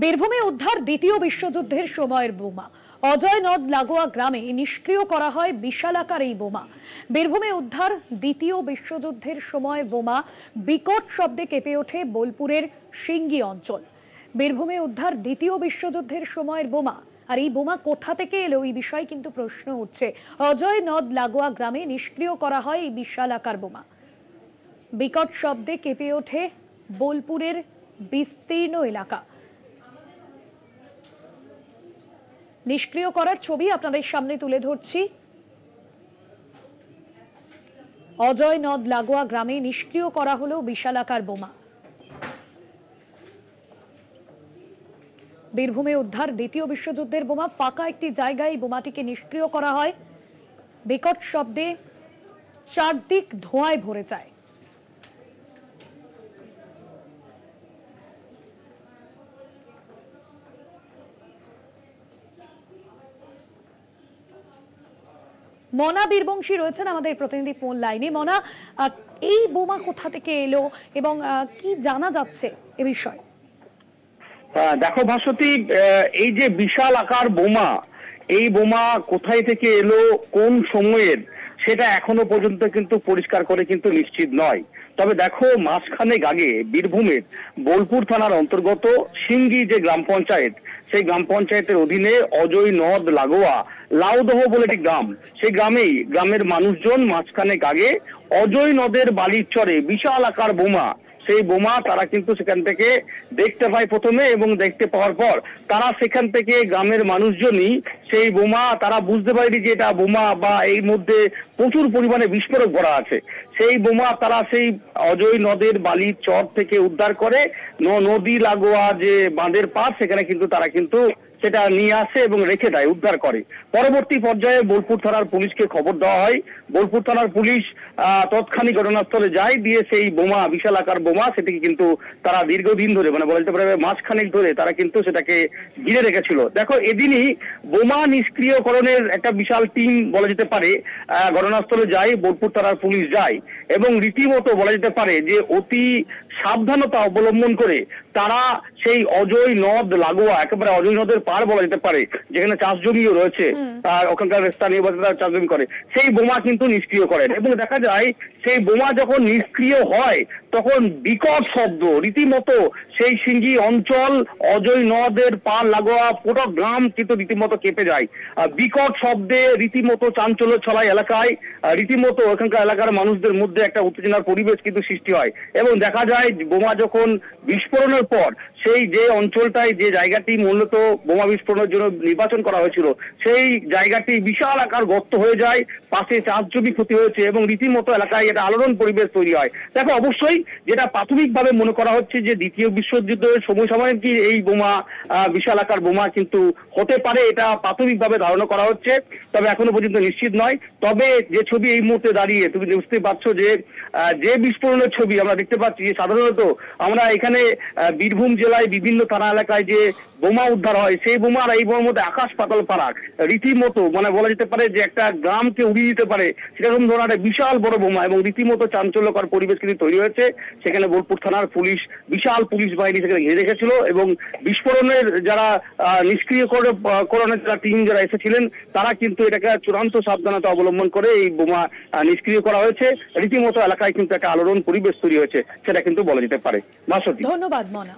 বীরভূমে উদ্ধার দ্বিতীয় বিশ্বযুদ্ধের সময়ের বোমা। অজয় নদ লাগোয়া গ্রামে নিষ্ক্রিয় করা হয় বিশালাকার এই বোমা। বীরভূমে উদ্ধার দ্বিতীয় বিশ্বযুদ্ধের সময়ের বোমা। বিকট শব্দে কেঁপে ওঠে বোলপুরের সিঙ্গি অঞ্চল। বীরভূমে উদ্ধার দ্বিতীয় বিশ্বযুদ্ধের সময়ের বোমা। আর এই বোমা কোথা থেকে এলো এই বিষয়ে কিন্তু প্রশ্ন উঠছে। অজয় নদ লাগোয়া গ্রামে নিষ্ক্রিয় করা হয় এই বিশালাকার বোমা। বিকট শব্দে কেঁপে ওঠে বোলপুরের বিস্তীর্ণ এলাকা। নিষ্ক্রিয় করার ছবি আপনাদের সামনে তুলে ধরছি। অজয় নদ লাগোয়া গ্রামে নিষ্ক্রিয় করা হলো বিশালাকার বোমা। বীরভূমে উদ্ধার দ্বিতীয় বিশ্বযুদ্ধের বোমা। ফাঁকা একটি জায়গায় বোমাটিকে নিষ্ক্রিয় করা হয়। বিকট শব্দে চারদিক ধোঁয়ায় ভরে যায়। মনা বীরবংশী রয়েছেন আমাদের প্রতিনিধি ফোন লাইনে। মনা, এই বোমা কোথা থেকে এলো এবং কি জানা যাচ্ছে এ বিষয়ে? দেখো ভাস্বতী, এই যে বিশাল আকার বোমা, এই বোমা কোথায় থেকে এলো, কোন সময়ের, সেটা এখনো পর্যন্ত কিন্তু পরিষ্কার করে কিন্তু নিশ্চিত নয়। তবে দেখো, মাসখানেক আগে বীরভূমের বোলপুর থানার অন্তর্গত সিঙ্গি যে গ্রাম পঞ্চায়েত, সেই গ্রাম পঞ্চায়েতের অধীনে অজয় নদ লাগোয়া লাউদহ বলে একটি গ্রাম, সেই গ্রামেই গ্রামের মানুষজন মাসখানেক আগে অজয় নদের বালির চরে বিশাল আকার বোমা, সেই বোমা তারা কিন্তু সেখান থেকে দেখতে পায় প্রথমে, এবং দেখতে পাওয়ার পর তারা সেখান থেকে গ্রামের মানুষজনই সেই বোমা, তারা বুঝতে পারেনি যে এটা বোমা বা এর মধ্যে প্রচুর পরিমাণে বিস্ফোরক ভরা আছে। সেই বোমা তারা সেই অজয় নদের বালির চর থেকে উদ্ধার করে নদী লাগোয়া যে বাঁধের পাশ, সেখানে কিন্তু তারা কিন্তু সেটা নিয়ে আসে এবং রেখে দেয়, উদ্ধার করে। পরবর্তী পর্যায়ে বোলপুর থানার পুলিশকে খবর দেওয়া হয়। বোলপুর থানার পুলিশ তৎক্ষণাৎ ঘটনাস্থলে যায়, দিয়ে সেই বোমা, বিশাল আকার বোমা, সেটিকে কিন্তু তারা দীর্ঘদিন ধরে, মানে বলা যেতে পারে মাসখানেক ধরে তারা কিন্তু সেটাকে ঘিরে রেখেছিল। দেখো, এদিনই বোমা নিষ্ক্রিয়করণের একটা বিশাল টিম বলা যেতে পারে ঘটনাস্থলে যায়, বোলপুর থানার পুলিশ যায়, এবং রীতিমতো বলা যেতে পারে যে অতি সাবধানতা অবলম্বন করে তারা সেই অজয় নদ লাগোয়া, একেবারে অজয় নদের পার বলা যেতে পারে, যেখানে চাষ জমিও রয়েছে, ওখানকার স্থানীয় বাসিন্দারা চাষ জমি করে, সেই বোমা কিন্তু নিষ্ক্রিয় করেন। এবং দেখা যায় সেই বোমা যখন নিষ্ক্রিয় হয় তখন বিকট শব্দ, রীতিমতো সেই সিঙ্গি অঞ্চল, অজয় নদের পার লাগোয়া পুরো গ্রাম কিন্তু রীতিমতো কেঁপে যায়। বিকট শব্দে রীতিমতো চাঞ্চল্য ছড়ায় এলাকায়, রীতিমতো ওখানকার এলাকার মানুষদের মধ্যে একটা উত্তেজনার পরিবেশ কিন্তু সৃষ্টি হয়। এবং দেখা যায় বোমা যখন বিস্ফোরণের পর সেই যে অঞ্চলটায়, যে জায়গাটি মূলত বোমা বিস্ফোরণের জন্য নির্বাচন করা হয়েছিল, সেই জায়গাটি বিশাল আকার গর্ত হয়ে যায়, পাশে চাষ জমি ক্ষতি হয়েছে, এবং রীতিমতো এলাকায় এটা আলোড়ন পরিবেশ তৈরি হয়। দেখো, অবশ্যই যেটা প্রাথমিকভাবে মনে করা হচ্ছে যে দ্বিতীয় বিশ্বযুদ্ধের সময় কি এই বোমা, বিশাল আকার বোমা কিন্তু হতে পারে, এটা প্রাথমিকভাবে ধারণা করা হচ্ছে, তবে এখনো পর্যন্ত নিশ্চিত নয়। তবে যে ছবি এই মুহূর্তে দাঁড়িয়ে তুমি বুঝতে পারছো যে বিস্ফোরণের ছবি আমরা দেখতে পাচ্ছি, সাধারণত আমরা এখানে বীরভূম জেলায় বিভিন্ন থানা এলাকায় যে বোমা উদ্ধার হয়, সেই বোমার এই বোমার মধ্যে আকাশ পাতাল ফারাক, রীতিমতো মানে বলা যেতে পারে যে একটা গ্রামকে উড়িয়ে দিতে পারে সেরকম ধরনের একটা বিশাল বড় বোমা, এবং রীতিমতো চাঞ্চল্যকর পরিবেশ কিন্তু তৈরি হয়েছে। সেখানে বোলপুর থানার পুলিশ, বিশাল পুলিশ বাহিনী সেখানে ঘিরে রেখেছিল, এবং বিস্ফোরণের যারা নিষ্ক্রিয়করণের যারা টিম যারা এসেছিলেন, তারা কিন্তু এটাকে চূড়ান্ত সাবধানতা অবলম্বন করে এই বোমা নিষ্ক্রিয় করা হয়েছে। রীতিমতো এলাকায় কিন্তু একটা আলোড়ন পরিবেশ তৈরি হয়েছে, সেটা কিন্তু বলা যেতে পারে। ধন্যবাদ মনা।